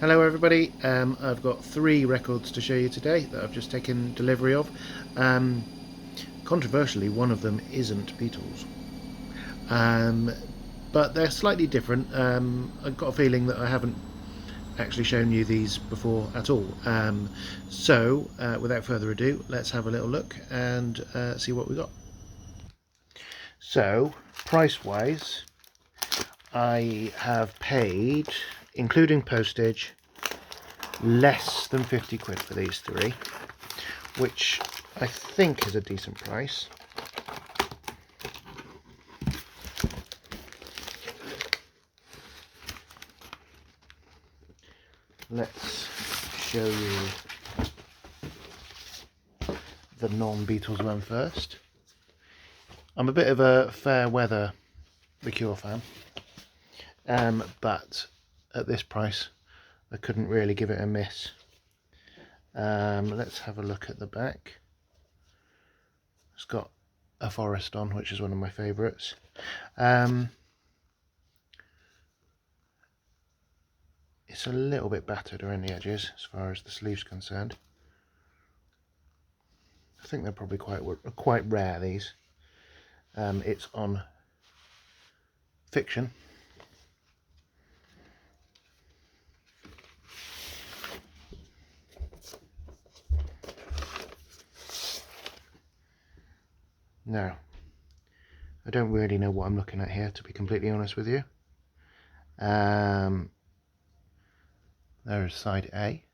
Hello everybody, I've got 3 records to show you today that I've just taken delivery of. Um, Controversially, one of them isn't Beatles, but they're slightly different. I've got a feeling that I haven't actually shown you these before at all. Without further ado, let's have a little look and see what we got. So, price-wise, I have paid, including postage, less than 50 quid for these 3, which I think is a decent price. Let's show you the non-Beatles one first. I'm a bit of a fair weather The Cure fan, but at this price I couldn't really give it a miss. Let's have a look at the back. It's got a forest on, which is one of my favourites. It's a little bit battered around the edges as far as the sleeve's concerned. I think they're probably quite rare, these. It's on Fiction. Now, I don't really know what I'm looking at here, to be completely honest with you. There's side A,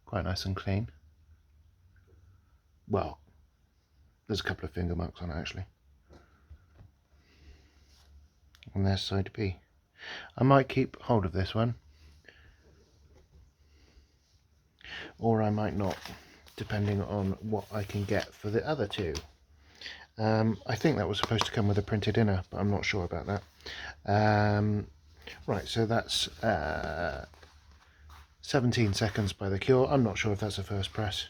quite nice and clean. Well, there's a couple of finger marks on it actually. And there's side B. I might keep hold of this one, or I might not, depending on what I can get for the other 2. I think that was supposed to come with a printed inner, but I'm not sure about that. Right, so that's 17 seconds by The Cure. I'm not sure if that's a first press.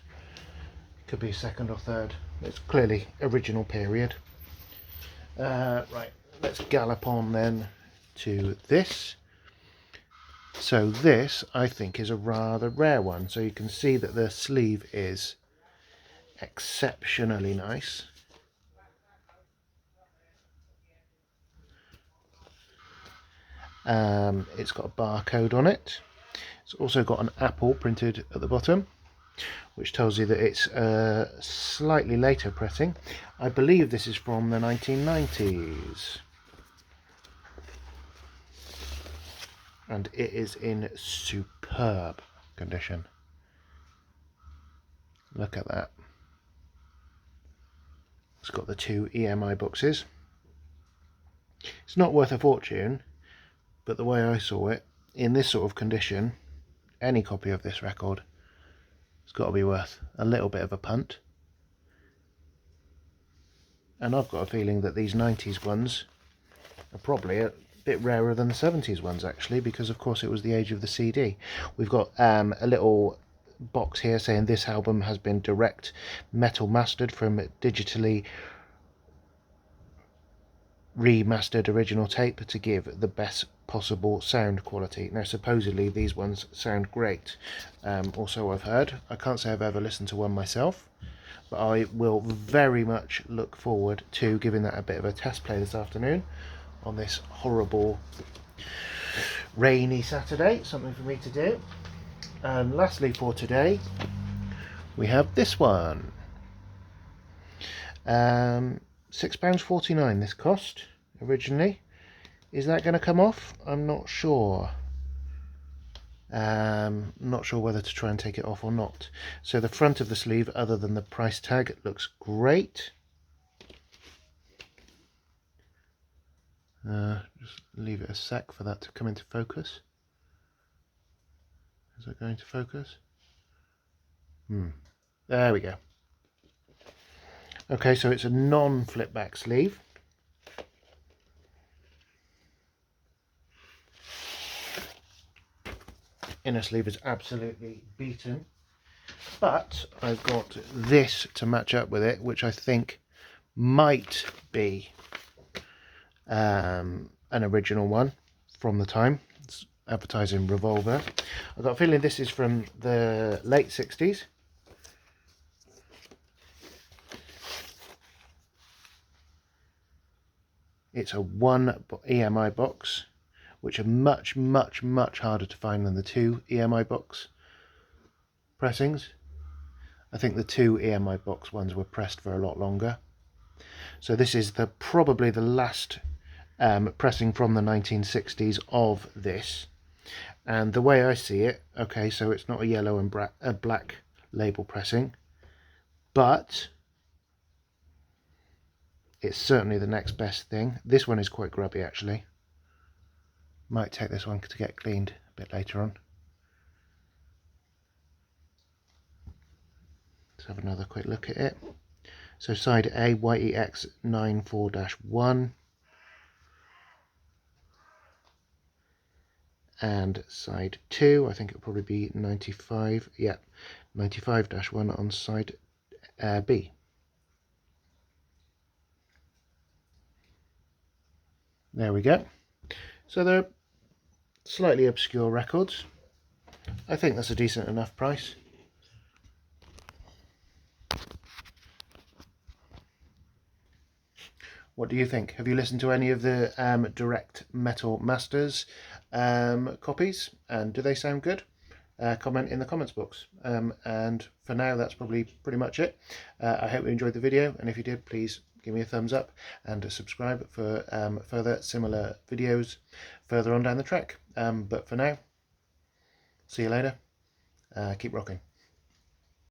Could be second or third. It's clearly original period. Right, let's gallop on then to this. So this, I think, is a rather rare one. So you can see that the sleeve is exceptionally nice. It's got a barcode on it. It's also got an apple printed at the bottom, which tells you that it's a slightly later pressing. I believe this is from the 1990s. And it is in superb condition. Look at that. It's got the 2 EMI boxes. It's not worth a fortune, but the way I saw it, in this sort of condition, any copy of this record has got to be worth a little bit of a punt. And I've got a feeling that these 90s ones are probably a bit rarer than the 70s ones actually, because of course it was the age of the CD. We've got a little box here saying this album has been direct metal mastered from digitally remastered original tape to give the best possible sound quality. Now supposedly these ones sound great, also I've heard. I can't say I've ever listened to one myself, but I will very much look forward to giving that a bit of a test play this afternoon on this horrible rainy Saturday. Something for me to do. And lastly for today, we have this one. £6.49 this cost originally. Is that going to come off? I'm not sure. Not sure whether to try and take it off or not. So the front of the sleeve, other than the price tag, looks great. Just leave it a sec for that to come into focus. Is it going to focus? There we go. Okay, so it's a non-flip back sleeve. Inner sleeve is absolutely beaten, but I've got this to match up with it, which I think might be an original one from the time. It's advertising Revolver. I've got a feeling this is from the late 60s. It's a 1 EMI box, which are much harder to find than the 2 EMI box pressings. I think the 2 EMI box ones were pressed for a lot longer. So this is probably the last pressing from the 1960s of this. And the way I see it, okay, so it's not a yellow and black label pressing, but it's certainly the next best thing. This one is quite grubby actually. Might take this one to get cleaned a bit later on. Let's have another quick look at it. So side A, YEX 94-1. And side 2, I think it'll probably be 95, yeah, 95-1 on side B. There we go. So they're slightly obscure records. I think that's a decent enough price. What do you think? Have you listened to any of the Direct Metal Masters copies, and do they sound good? Comment in the comments box. And for now, that's probably pretty much it. I hope you enjoyed the video, and if you did, please give me a thumbs up and subscribe for further similar videos further on down the track. But for now, see you later. Keep rocking.